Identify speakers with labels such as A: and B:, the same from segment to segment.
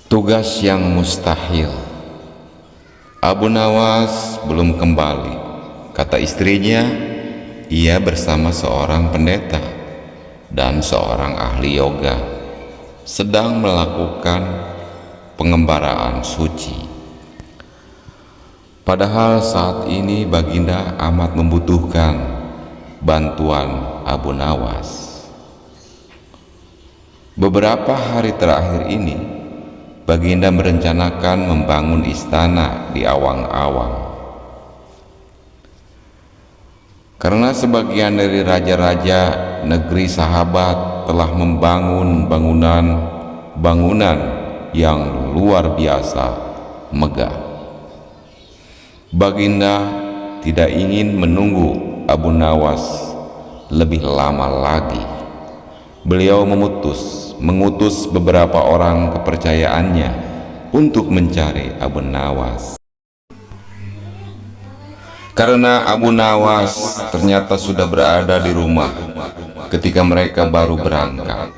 A: Tugas yang mustahil. Abu Nawas belum kembali, kata istrinya. Ia bersama seorang pendeta dan seorang ahli yoga sedang melakukan pengembaraan suci. Padahal saat ini Baginda amat membutuhkan bantuan Abu Nawas. Beberapa hari terakhir ini Baginda merencanakan membangun istana di awang-awang. Karena sebagian dari raja-raja negeri sahabat telah membangun bangunan yang luar biasa megah. Baginda tidak ingin menunggu Abu Nawas lebih lama lagi. Beliau mengutus beberapa orang kepercayaannya untuk mencari Abu Nawas. Karena Abu Nawas ternyata sudah berada di rumah ketika mereka baru berangkat.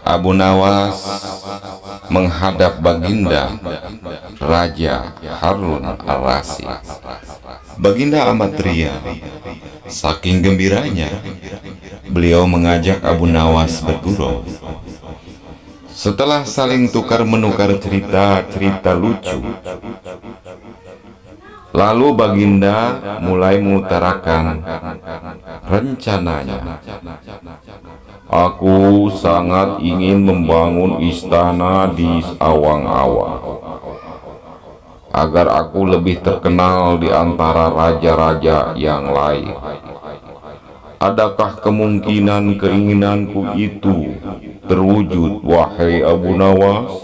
A: Abu Nawas menghadap Baginda Raja Harun Ar-Rasyid. Baginda amat ria. Saking gembiranya, beliau mengajak Abu Nawas bergurau. Setelah saling tukar-menukar cerita lucu, lalu Baginda mulai mengutarakan rencananya. Aku sangat ingin membangun istana di awang-awang agar aku lebih terkenal di antara raja-raja yang lain. Adakah kemungkinan keinginanku itu terwujud, wahai Abu Nawas?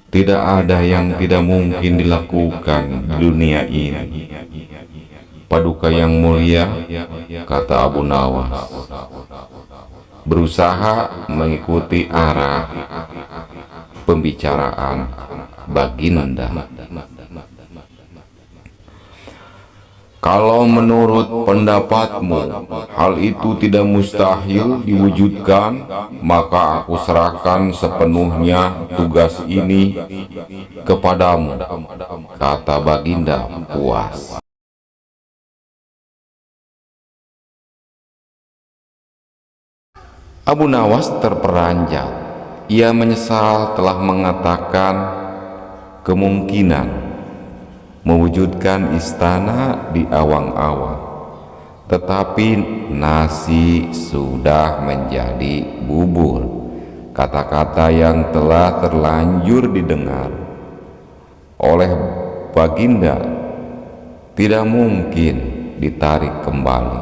A: Tidak ada yang tidak mungkin dilakukan di dunia ini, Paduka yang mulia, kata Abu Nawas, berusaha mengikuti arah pembicaraan Baginda. Kalau menurut pendapatmu hal itu tidak mustahil diwujudkan, maka aku serahkan sepenuhnya tugas ini kepadamu, kata Baginda puas. Abu Nawas terperanjat. Ia menyesal telah mengatakan kemungkinan mewujudkan istana di awang-awang, tetapi nasi sudah menjadi bubur. Kata-kata yang telah terlanjur didengar oleh Baginda tidak mungkin ditarik kembali.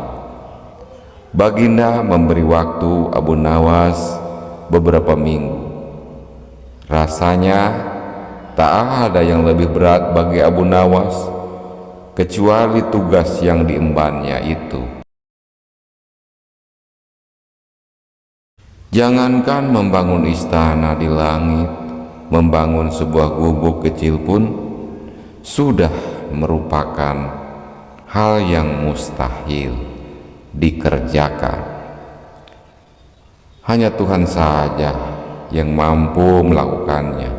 A: Baginda memberi waktu Abu Nawas beberapa minggu. Rasanya tak ada yang lebih berat bagi Abu Nawas kecuali tugas yang diembannya itu. Jangankan membangun istana di langit, membangun sebuah gubuk kecil pun sudah merupakan hal yang mustahil dikerjakan. Hanya Tuhan saja yang mampu melakukannya.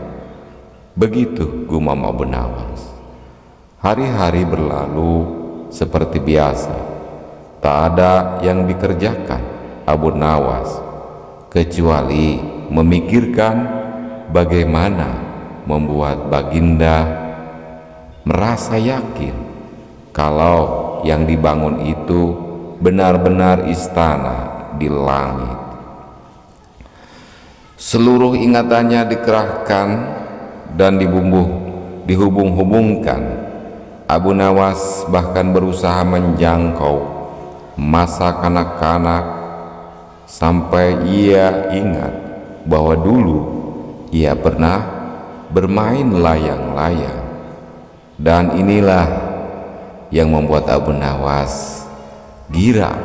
A: Begitu gumam Abu Nawas. Hari-hari berlalu seperti biasa. Tak ada yang dikerjakan Abu Nawas kecuali memikirkan bagaimana membuat Baginda merasa yakin kalau yang dibangun itu benar-benar istana di langit. Seluruh ingatannya dikerahkan dan dihubung-hubungkan. Abu Nawas bahkan berusaha menjangkau masa kanak-kanak sampai ia ingat bahwa dulu ia pernah bermain layang-layang. Dan inilah yang membuat Abu Nawas girang.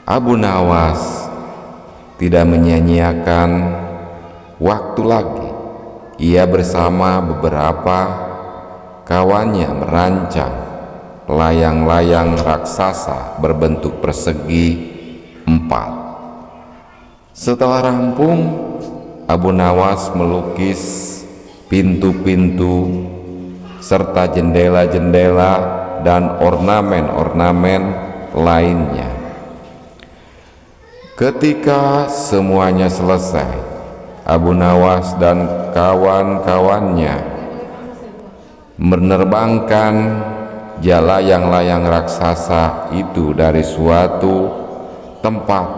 A: Abu Nawas tidak menyia-nyiakan waktu lagi. Ia bersama beberapa kawannya merancang layang-layang raksasa berbentuk persegi 4. Setelah rampung, Abu Nawas melukis pintu-pintu serta jendela-jendela dan ornamen-ornamen lainnya. Ketika semuanya selesai, Abu Nawas dan kawan-kawannya menerbangkan layang-layang raksasa itu dari suatu tempat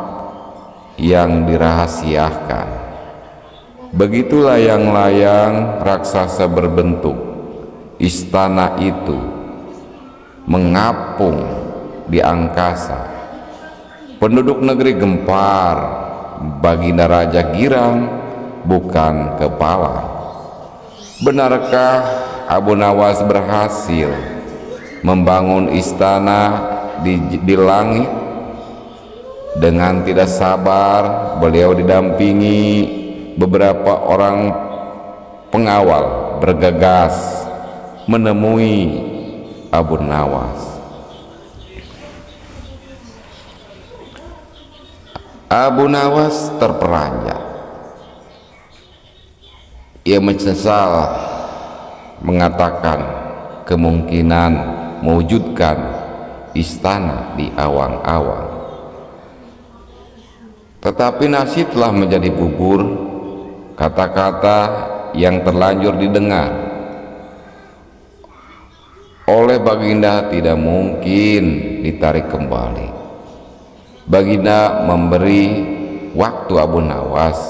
A: yang dirahasiakan. Begitu layang-layang raksasa berbentuk istana itu mengapung di angkasa. Penduduk negeri gempar. Baginda Raja girang bukan kepala. Benarkah Abu Nawas berhasil membangun istana di langit? Dengan tidak sabar beliau didampingi beberapa orang pengawal bergegas menemui Abu Nawas. Abu Nawas terperanjat. Ia menyesal mengatakan kemungkinan mewujudkan istana di awang-awang. Tetapi nasi telah menjadi bubur. Kata-kata yang terlanjur didengar oleh Baginda tidak mungkin ditarik kembali. Baginda memberi waktu Abu Nawas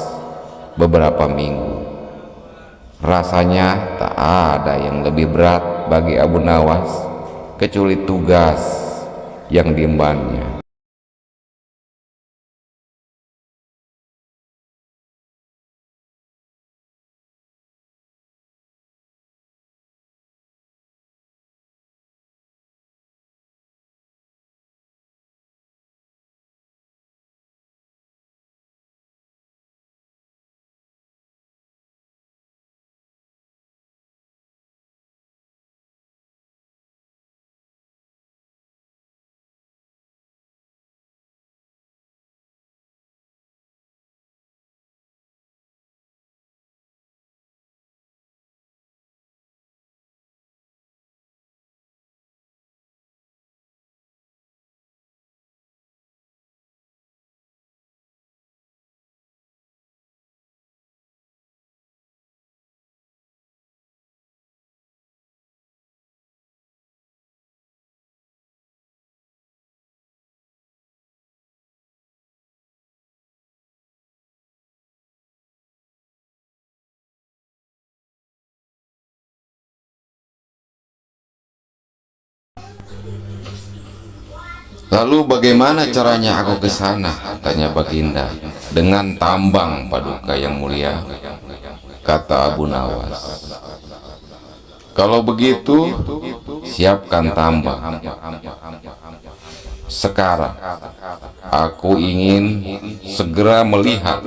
A: beberapa minggu. Rasanya tak ada yang lebih berat bagi Abu Nawas kecuali tugas yang diembannya. Lalu bagaimana caranya aku ke sana? Tanya Baginda. Dengan tambang Paduka yang mulia, kata Abu Nawas. Kalau begitu, siapkan tambang. Sekarang aku ingin segera melihat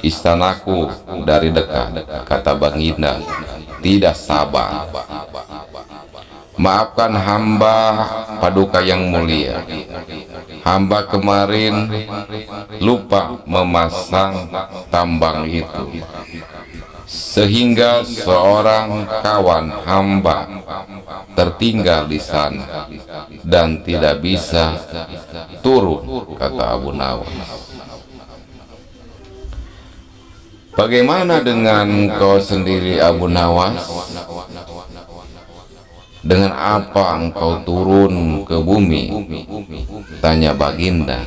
A: istanaku dari dekat, kata Baginda. Tidak sabar. Maafkan hamba Paduka yang mulia. Hamba kemarin lupa memasang tambang itu, sehingga seorang kawan hamba tertinggal di sana dan tidak bisa turun, kata Abu Nawas. Bagaimana dengan kau sendiri, Abu Nawas? Dengan apa engkau turun ke bumi? Tanya Baginda.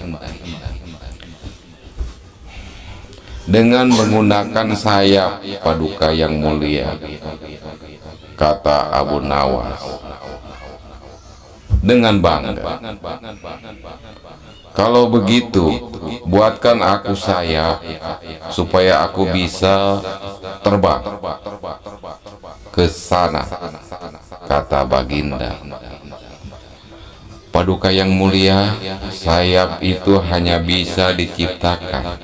A: Dengan menggunakan sayap Paduka yang mulia, kata Abu Nawas dengan bangga. Kalau begitu, buatkan aku sayap supaya aku bisa terbang ke sana, kata Baginda. Paduka yang mulia, sayap itu hanya bisa diciptakan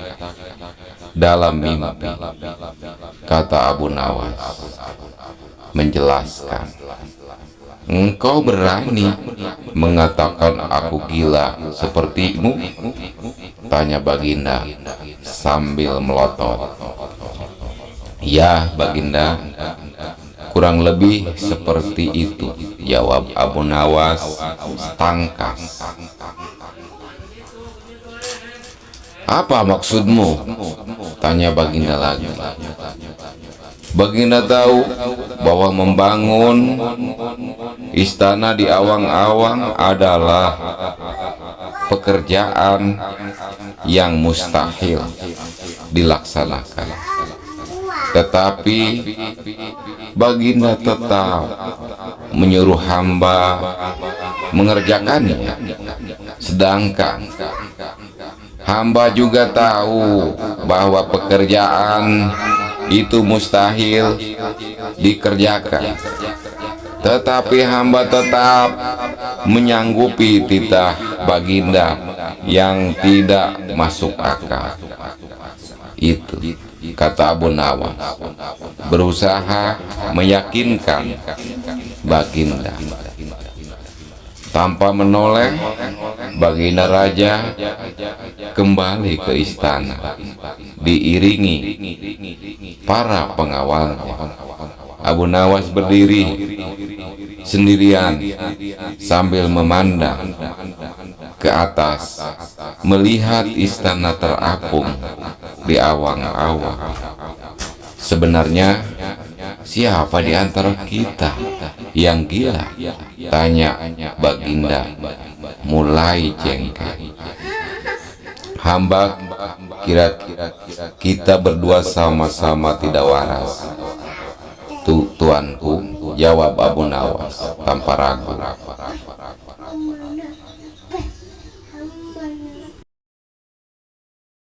A: dalam mimpi, kata Abu Nawas menjelaskan. Engkau berani mengatakan aku gila sepertimu? Tanya Baginda sambil melotot. Ya, Baginda, kurang lebih seperti itu, jawab Abu Nawas tangkas. Apa maksudmu? Tanya Baginda lagi. Baginda tahu bahwa membangun istana di awang-awang adalah pekerjaan yang mustahil dilaksanakan. Tetapi Baginda tetap menyuruh hamba mengerjakannya. Sedangkan hamba juga tahu bahwa pekerjaan itu mustahil dikerjakan. Tetapi hamba tetap menyanggupi titah Baginda yang tidak masuk akal. Itu kata Abu Nawas, berusaha meyakinkan Baginda. Tanpa menoleh, Baginda Raja kembali ke istana diiringi para pengawalnya. Abu Nawas berdiri sendirian sambil memandang ke atas, melihat istana terapung di awang-awang. Sebenarnya siapa di antara kita yang gila? Tanya Baginda mulai jengkel. Hamba kira kita berdua sama-sama tidak waras, tuanku, jawab Abu Nawas tanpa ragu.